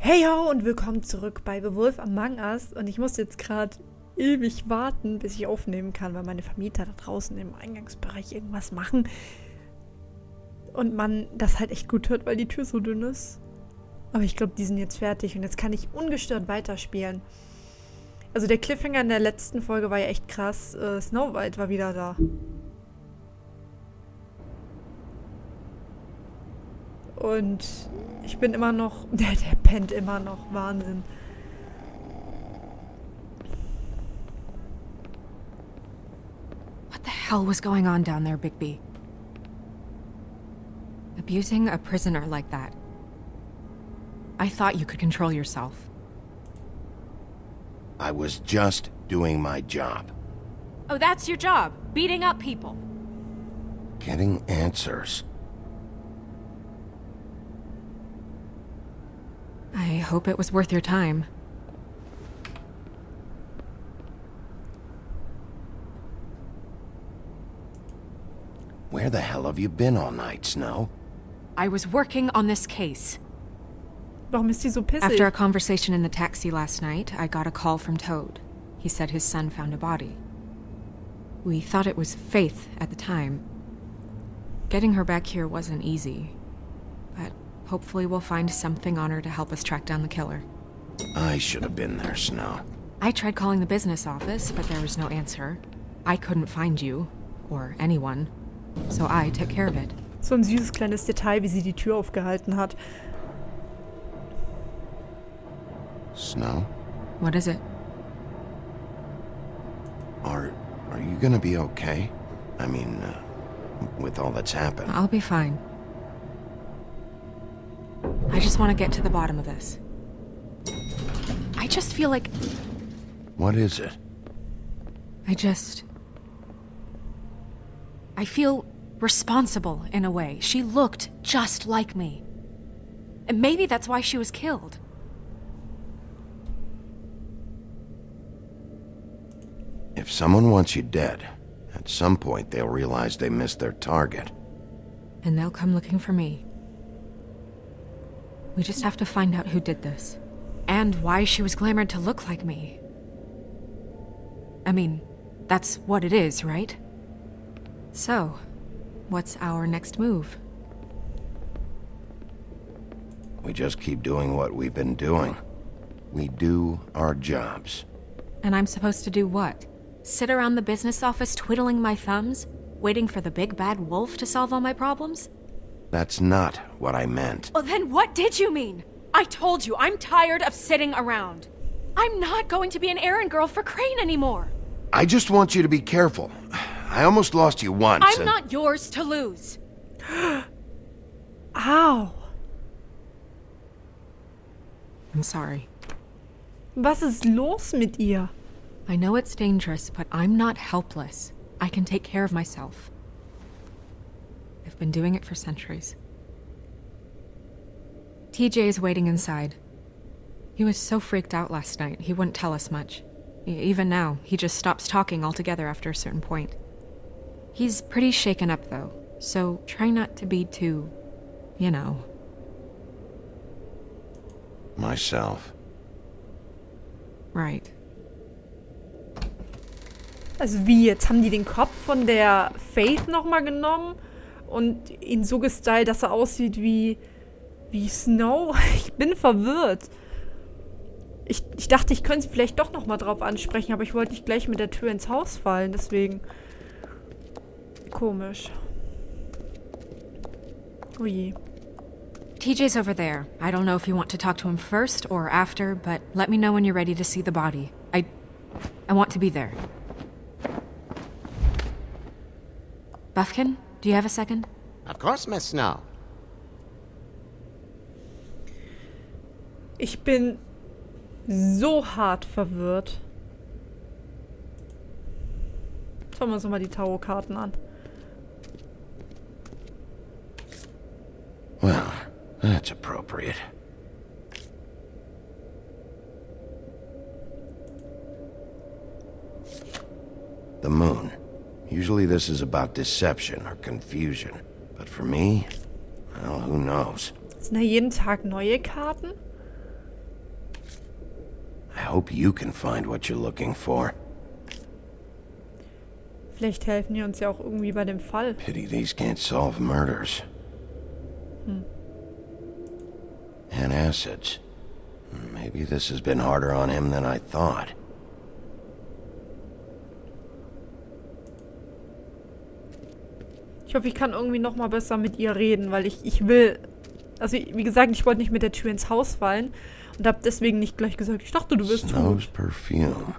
Hey ho und willkommen zurück bei The Wolf Among Us. Und ich muss jetzt gerade ewig warten, bis ich aufnehmen kann, weil meine Vermieter da draußen im Eingangsbereich irgendwas machen. Und man das halt echt gut hört, weil die Tür so dünn ist. Aber ich glaube, die sind jetzt fertig und jetzt kann ich ungestört weiterspielen. Also der Cliffhanger in der letzten Folge war ja echt krass. Snow White war wieder da. Und ich bin immer noch... Der pennt immer noch. Wahnsinn. What the hell was going on down there, Bigby? Abusing a prisoner like that. I thought you could control yourself. I was just doing my job. Oh, that's your job? Beating up people? Getting answers. I hope it was worth your time. Where the hell have you been all night, Snow? I was working on this case. Warum ist die so pissig? After a conversation in the taxi last night, I got a call from Toad. He said his son found a body. We thought it was Faith at the time. Getting her back here wasn't easy, but hopefully we'll find something on her to help us track down the killer. I should have been there, Snow. I tried calling the business office, but there was no answer. I couldn't find you, or anyone, so I took care of it. So ein süßes kleines Detail, wie sie die Tür aufgehalten hat. Snow? What is it? Are you gonna be okay? I mean, with all that's happened. I'll be fine. I just want to get to the bottom of this. I just feel like... What is it? I feel responsible in a way. She looked just like me. And maybe that's why she was killed. If someone wants you dead, at some point they'll realize they missed their target. And they'll come looking for me. We just have to find out who did this. And why she was glamored to look like me. I mean, that's what it is, right? So, what's our next move? We just keep doing what we've been doing. We do our jobs. And I'm supposed to do what? Sit around the business office twiddling my thumbs, waiting for the big bad wolf to solve all my problems? That's not what I meant. Well, then what did you mean? I told you, I'm tired of sitting around. I'm not going to be an errand girl for Crane anymore. I just want you to be careful. I almost lost you once. I'm not yours to lose. Au. I'm sorry. Was ist los mit ihr? I know it's dangerous, but I'm not helpless. I can take care of myself. I've been doing it for centuries. TJ is waiting inside. He was so freaked out last night, he wouldn't tell us much. Even now, he just stops talking altogether after a certain point. He's pretty shaken up, though, so try not to be too, you know. Myself. Right. Also wie, jetzt haben die den Kopf von der Faith nochmal genommen und ihn so gestylt, dass er aussieht wie Snow? Ich bin verwirrt. Ich dachte, ich könnte sie vielleicht doch nochmal drauf ansprechen, aber ich wollte nicht gleich mit der Tür ins Haus fallen, deswegen. Komisch. Oh je. TJ's over there. I don't know if you want to talk to him first or after, but let me know when you're ready to see the body. I want to be there. Buffkin, do you have a second? Of course, Miss Snow. Ich bin so hart verwirrt. Schauen wir uns nochmal die Tarotkarten an. Well, that's appropriate. The moon. Usually this is about deception or confusion. But for me, well, who knows? Sind da jeden Tag neue Karten? hope you can find what you're looking for. Vielleicht helfen die uns ja auch irgendwie bei dem Fall. Pity these can't solve murders. And acids. Maybe this has been harder on him than I thought. Ich hoffe, ich kann irgendwie noch mal besser mit ihr reden, weil ich will... Also, wie gesagt, ich wollte nicht mit der Tür ins Haus fallen und habe deswegen nicht gleich gesagt, ich dachte, du wirst Snow's tot. perfume.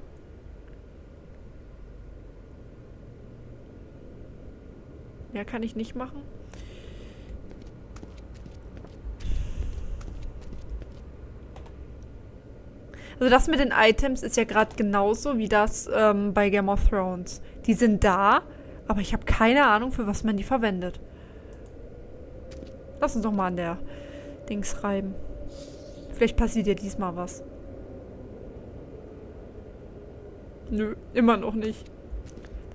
Ja, kann ich nicht machen. Also das mit den Items ist ja gerade genauso wie das bei Game of Thrones. Die sind da, aber ich habe keine Ahnung, für was man die verwendet. Lass uns doch mal an der Dings reiben. Vielleicht passiert ja diesmal was. Nö, immer noch nicht.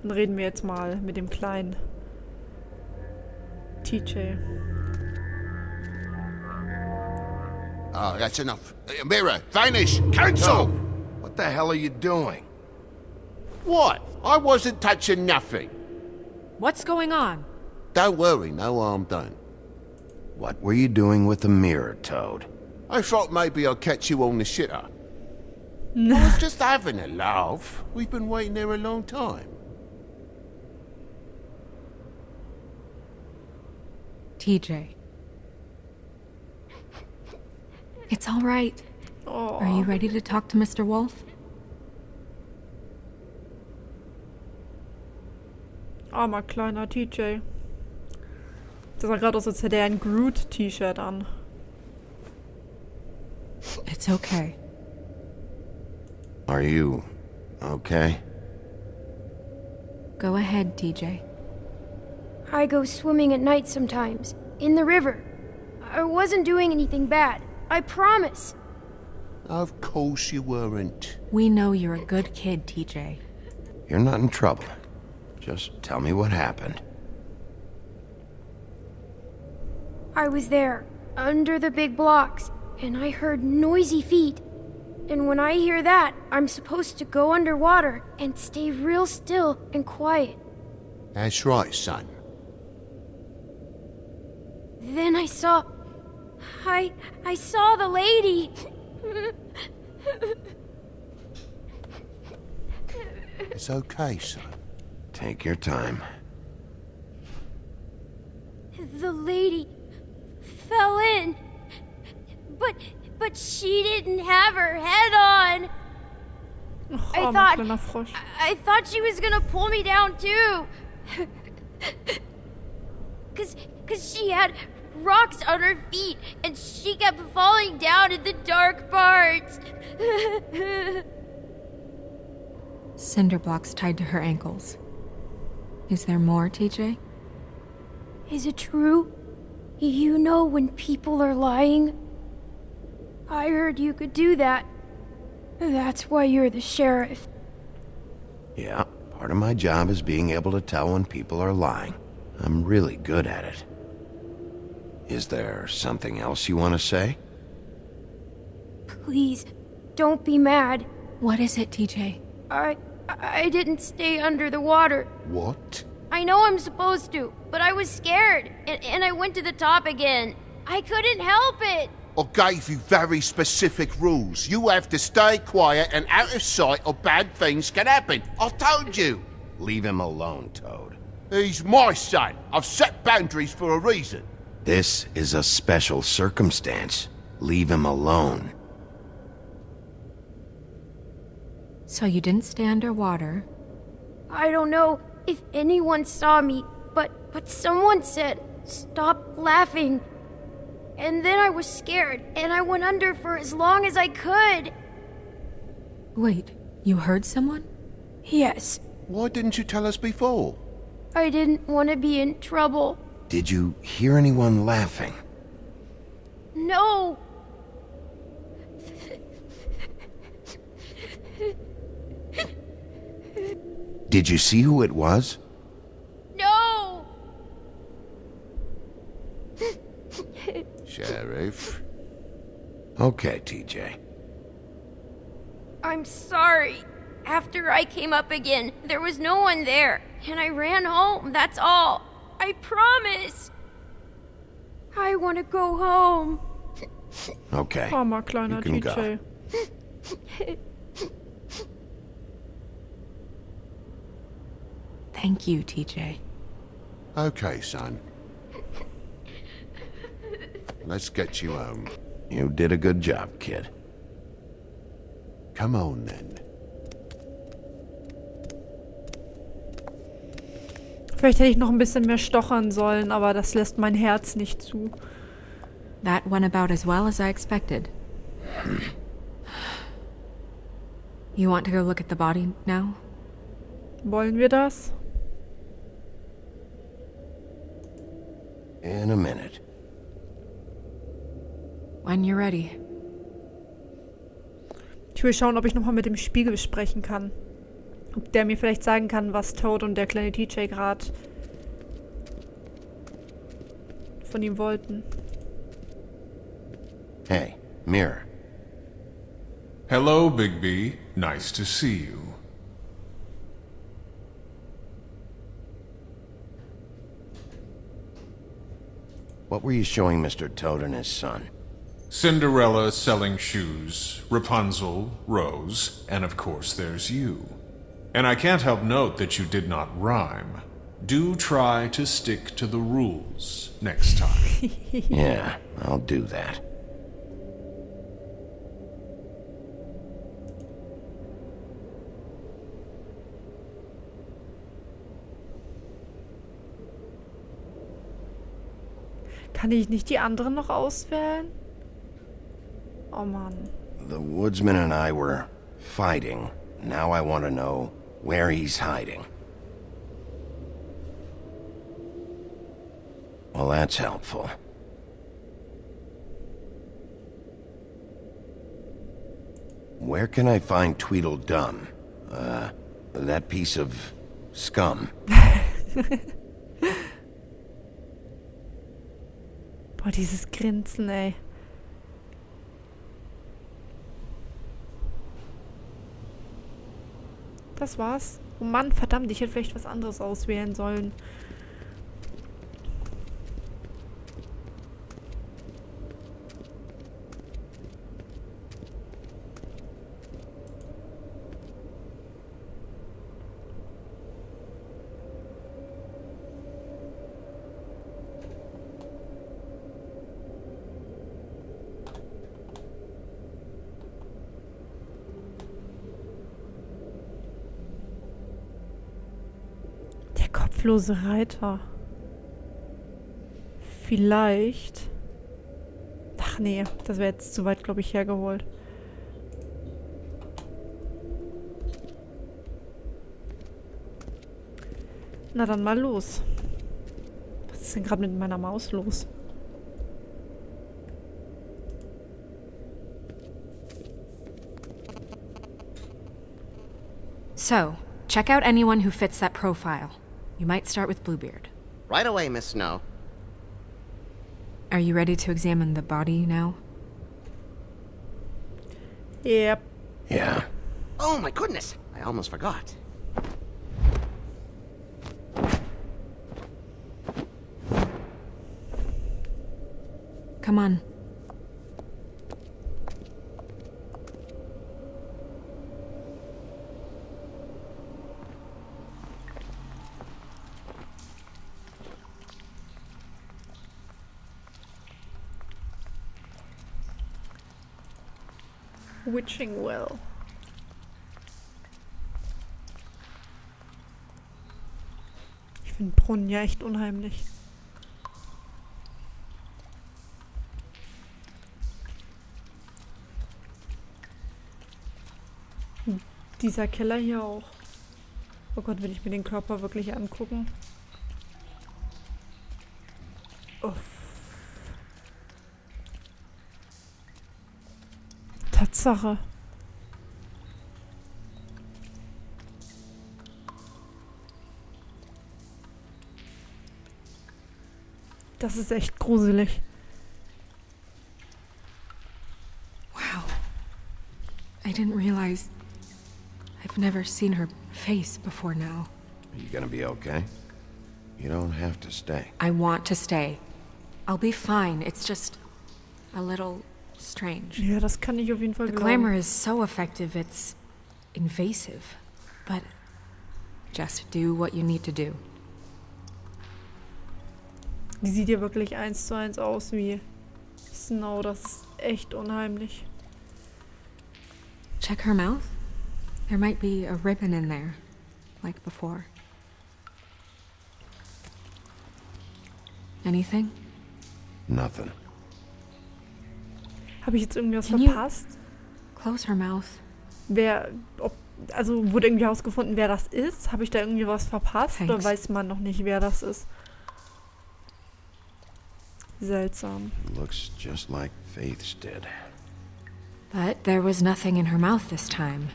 Dann reden wir jetzt mal mit dem kleinen TJ. Oh, that's enough. Mirror, vanish, cancel! No. What the hell are you doing? What? I wasn't touching nothing. What's going on? Don't worry, no harm done. What were you doing with the mirror, Toad? I thought maybe I'd catch you on the shitter. I was just having a laugh. We've been waiting there a long time. TJ. It's all right. Oh. Are you ready to talk to Mr. Wolf? Armer kleiner TJ. Das sah gerade aus, als hätte er ein Groot-T-Shirt an. It's okay. Are you okay? Go ahead, TJ. I go swimming at night sometimes, in the river. I wasn't doing anything bad, I promise. Of course you weren't. We know you're a good kid, TJ. You're not in trouble. Just tell me what happened. I was there, under the big blocks, and I heard noisy feet. And when I hear that, I'm supposed to go underwater and stay real still and quiet. That's right, son. Then I saw the lady. It's okay, son. Take your time. The lady fell in. But she didn't have her head on. Och, I armer thought kleiner Frosch. I thought she was gonna pull me down too. Cause she had rocks on her feet and she kept falling down in the dark parts. Cinder blocks tied to her ankles. Is there more, TJ? Is it true? You know when people are lying? I heard you could do that. That's why you're the sheriff. Yeah, part of my job is being able to tell when people are lying. I'm really good at it. Is there something else you want to say? Please, don't be mad. What is it, TJ? I didn't stay under the water. What? I know I'm supposed to, but I was scared, and I went to the top again. I couldn't help it. I gave you very specific rules. You have to stay quiet and out of sight or bad things can happen. I told you. Leave him alone, Toad. He's my son. I've set boundaries for a reason. This is a special circumstance. Leave him alone. So you didn't stay underwater. I don't know if anyone saw me, but someone said, "Stop laughing." And then I was scared, and I went under for as long as I could. Wait, you heard someone? Yes, Why didn't you tell us before? I didn't want to be in trouble. Did you hear anyone laughing? No. Did you see who it was? No. Sheriff. Okay, TJ. I'm sorry. After I came up again, there was no one there, and I ran home, that's all. I promise. I want to go home. Okay. Armer kleiner You can go. TJ. Thank you, TJ. Okay, son. Let's get you home. You did a good job, kid. Come on, then. Vielleicht hätte ich noch ein bisschen mehr stochern sollen, aber das lässt mein Herz nicht zu. That went about as well as I expected. You want to go look at the body now? Wollen wir das? In a minute. When you're ready. Ich will schauen, ob ich nochmal mit dem Spiegel sprechen kann. Ob der mir vielleicht sagen kann, was Toad und der kleine TJ gerade von ihm wollten. Hey, mirror. Hello, Bigby. Nice to see you. What were you showing Mr. Toad and his son? Cinderella selling shoes, Rapunzel, Rose, and of course there's you. And I can't help note that you did not rhyme. Do try to stick to the rules next time. Yeah, I'll do that. Kann ich nicht die anderen noch auswählen? Oh Mann. The woodsman and I were fighting. Now I want to know where he's hiding. Well, that's helpful. Where can I find Tweedledum? That piece of scum. Boah, dieses Grinsen, ey. Das war's. Oh Mann, verdammt, ich hätte vielleicht was anderes auswählen sollen. Kopflose Reiter. Vielleicht. Ach nee, das wäre jetzt zu weit, glaube ich, hergeholt. Na dann mal los. Was ist denn gerade mit meiner Maus los? So, check out anyone who fits that profile. You might start with Bluebeard. Right away, Miss Snow. Are you ready to examine the body now? Yep. Yeah. Oh, my goodness. I almost forgot. Come on. Witching Well. Ich finde Brunnen ja echt unheimlich. Dieser Keller hier auch. Oh Gott, will ich mir den Körper wirklich angucken? Uff. Tatsache. Das ist echt gruselig. Wow. I didn't realize... I've never seen her face before now. Are you gonna be okay? You don't have to stay. I want to stay. I'll be fine. It's just a little strange. Ja, das kann ich auf jeden Fall The glauben. glamour is so effective, it's invasive. But just do what you need to do. Die sieht ja wirklich 1:1 aus wie Snow. Das ist echt unheimlich. Check her mouth. There might be a ribbon in there, like before. Anything? Nothing. Habe ich jetzt irgendwie was Can you- verpasst? Close her mouth. Also wurde irgendwie herausgefunden, wer das ist? Habe ich da irgendwie was verpasst? Thanks. Oder weiß man noch nicht, wer das ist? Seltsam. Looks just like Faith's did. But there was nothing in her mouth this time.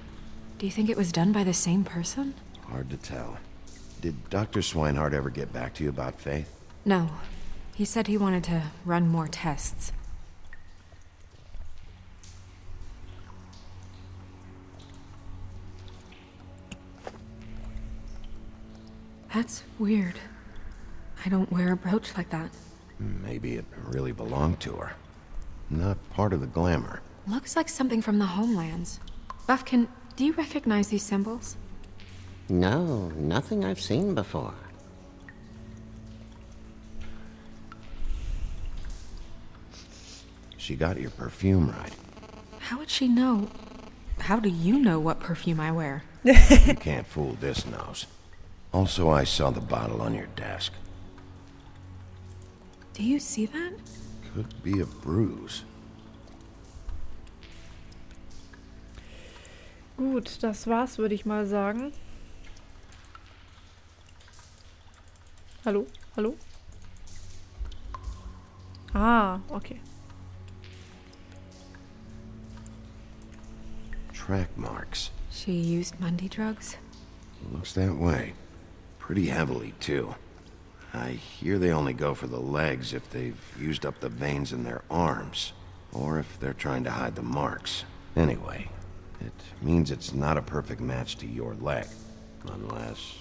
Do you think it was done by the same person? Hard to tell. Did Dr. Swinehart ever get back to you about Faith? No. He said he wanted to run more tests. That's weird. I don't wear a brooch like that. Maybe it really belonged to her. Not part of the glamour. Looks like something from the homelands. Buffkin, do you recognize these symbols? No, nothing I've seen before. She got your perfume right. How would she know? How do you know what perfume I wear? You can't fool this nose. Also, I saw the bottle on your desk. Do you see that? Could be a bruise. Gut, das war's, würde ich mal sagen. Hallo? Hallo? Ah, okay. Track marks. She used Mundy drugs? Looks that way. Pretty heavily, too. I hear they only go for the legs if they've used up the veins in their arms, or if they're trying to hide the marks. Anyway, it means it's not a perfect match to your leg, unless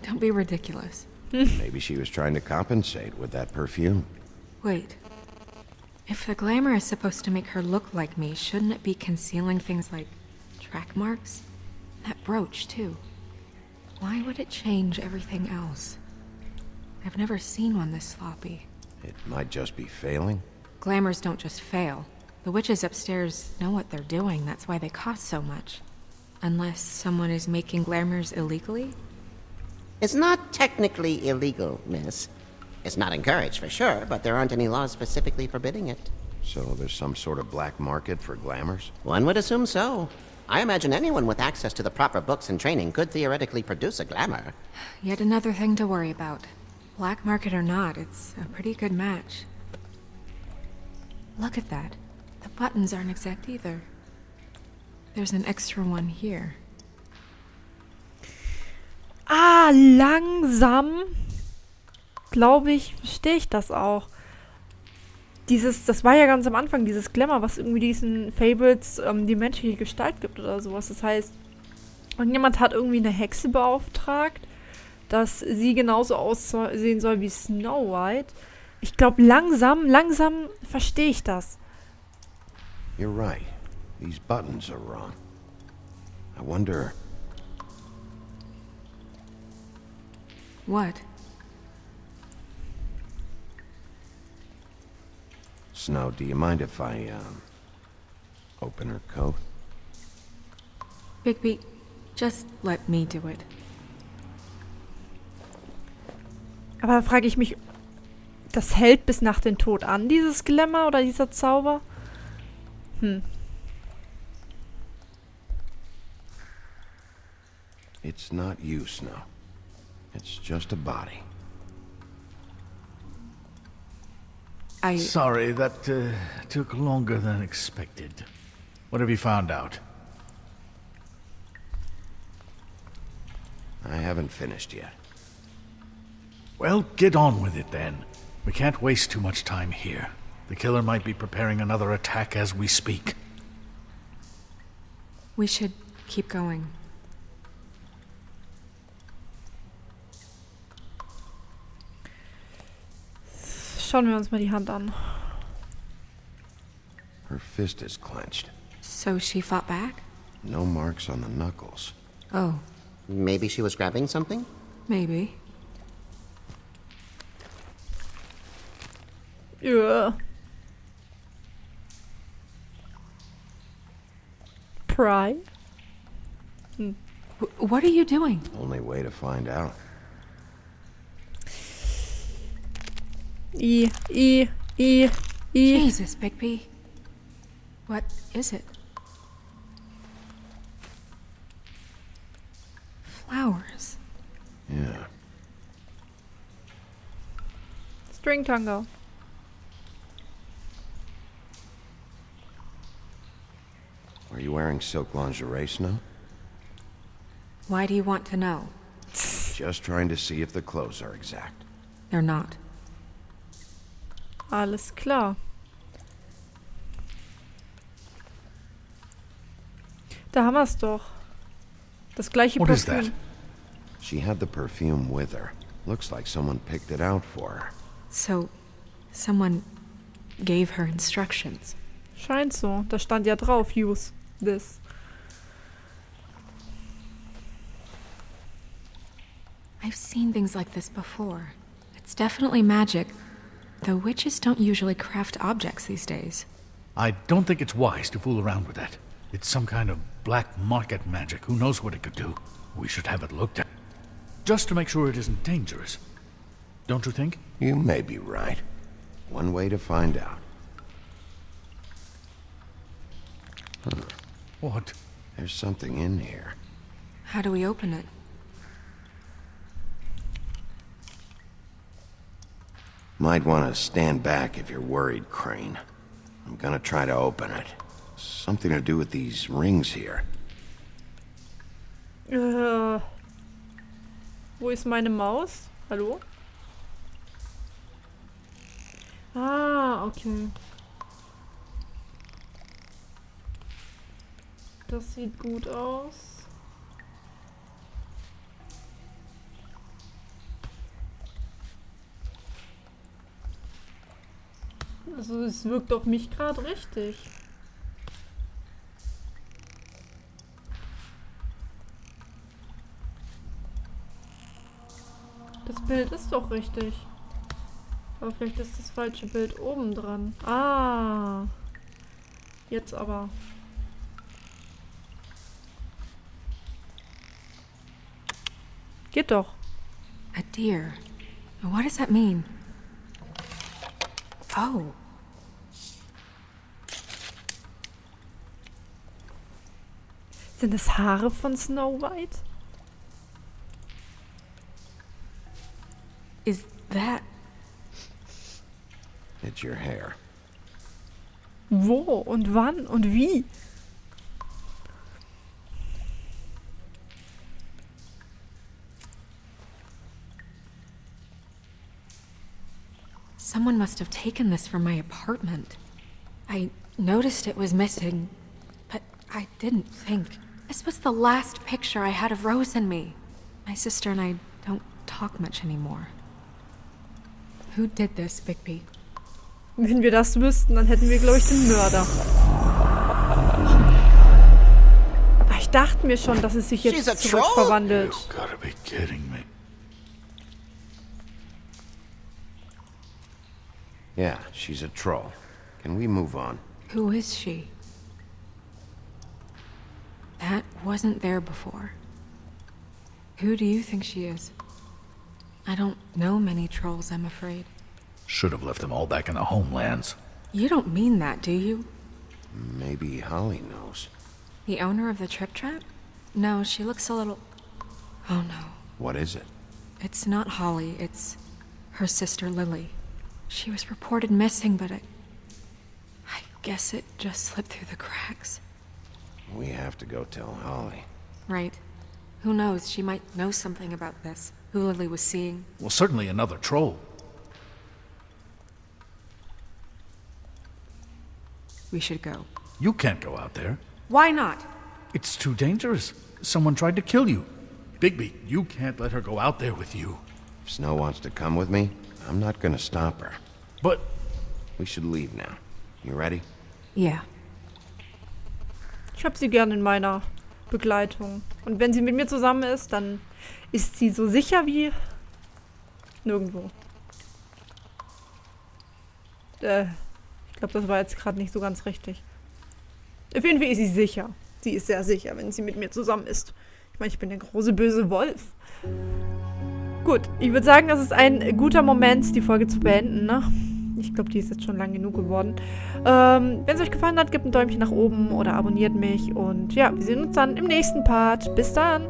Don't be ridiculous. maybe she was trying to compensate with that perfume. Wait. If the glamour is supposed to make her look like me, shouldn't it be concealing things like track marks? That brooch, too. Why would it change everything else? I've never seen one this sloppy. It might just be failing. Glamours don't just fail. The witches upstairs know what they're doing, that's why they cost so much. Unless someone is making glamours illegally? It's not technically illegal, miss. It's not encouraged for sure, but there aren't any laws specifically forbidding it. So there's some sort of black market for glamours? One would assume so. I imagine anyone with access to the proper books and training could theoretically produce a glamour. Yet another thing to worry about. Black market or not, it's a pretty good match. Look at that. The buttons aren't exact either. There's an extra one here. Ah, langsam, glaube ich, verstehe ich das auch. Das war ja ganz am Anfang, dieses Glamour, was irgendwie diesen Fables die menschliche Gestalt gibt oder sowas. Das heißt, irgendjemand hat irgendwie eine Hexe beauftragt, dass sie genauso aussehen soll wie Snow White. Ich glaube, langsam verstehe ich das. You're right. These buttons are wrong. I wonder... What? Snow, do you mind if I, open her coat? Bigby, just let me do it. Aber da frage ich mich, das hält bis nach den Tod an, dieses Glamour oder dieser Zauber? It's not you, Snow. It's just a body. Sorry, that took longer than expected. What have you found out? I haven't finished yet. Well, get on with it then. We can't waste too much time here. The killer might be preparing another attack as we speak. We should keep going. Schauen wir uns mal die Hand an. Her fist is clenched. So she fought back? No marks on the knuckles. Oh, Maybe she was grabbing something? maybe. Ja. Pry? What are you doing? Only way to find out. I. Jesus, Bigby. What is it? Flowers. Yeah. String Tango. Are you wearing silk lingerie, Snow? Why do you want to know? Just trying to see if the clothes are exact. They're not. Alles klar. Da haben wir es doch. Das gleiche What is Parfüm. that? She had the perfume with her. Looks like someone picked it out for her. So, someone gave her instructions. Scheint so. Da stand ja drauf, use this. I've seen things like this before. It's definitely magic, though witches don't usually craft objects these days. I don't think it's wise to fool around with that. It's some kind of black market magic. Who knows what it could do? We should have it looked at. Just to make sure it isn't dangerous. Don't you think? You may be right. One way to find out. What? There's something in here. How do we open it? Might want to stand back if you're worried, Crane. I'm gonna try to open it. Something to do with these rings here. Wo ist meine Maus? Hallo? Ah, okay. Das sieht gut aus. Also es wirkt auf mich gerade richtig. Das Bild ist doch richtig. Aber vielleicht ist das falsche Bild oben dran. Ah. Jetzt aber. Geht doch. A deer. What does that mean? Oh. Sind es Haare von Snow White? Is that... It's your hair. Wo und wann und wie? Someone must have taken this from my apartment. I noticed it was missing, but I didn't think. This was the last picture I had of Rose and me. My sister and I don't talk much anymore. Who did this, Bigby? Wenn wir das wüssten, dann hätten wir, glaube ich, den Mörder. Aber ich dachte mir schon, dass es sich She's a jetzt troll? zurückverwandelt. You gotta be kidding me. Yeah, she's a troll. Can we move on? Who is she? That wasn't there before. Who do you think she is? I don't know many trolls, I'm afraid. Should have left them all back in the homelands. You don't mean that, do you? Maybe Holly knows. The owner of the Trip Trap? No, she looks a little... Oh no. What is it? It's not Holly, it's her sister Lily. She was reported missing, but I guess it just slipped through the cracks. We have to go tell Holly. Right. Who knows, she might know something about this. Who Lily was seeing. Well, certainly another troll. We should go. You can't go out there. Why not? It's too dangerous. Someone tried to kill you. Bigby, you can't let her go out there with you. If Snow wants to come with me, I'm not gonna stop her. But We should leave now. You ready? Yeah. Ich habe sie gern in meiner Begleitung. Und wenn sie mit mir zusammen ist, dann ist sie so sicher wie nirgendwo. Ich glaube, das war jetzt gerade nicht so ganz richtig. Auf jeden Fall ist sie sicher. Sie ist sehr sicher, wenn sie mit mir zusammen ist. Ich meine, ich bin der große böse Wolf. Gut, ich würde sagen, das ist ein guter Moment, die Folge zu beenden, ne? Ich glaube, die ist jetzt schon lang genug geworden. Wenn es euch gefallen hat, gebt ein Däumchen nach oben oder abonniert mich. Und ja, wir sehen uns dann im nächsten Part. Bis dann!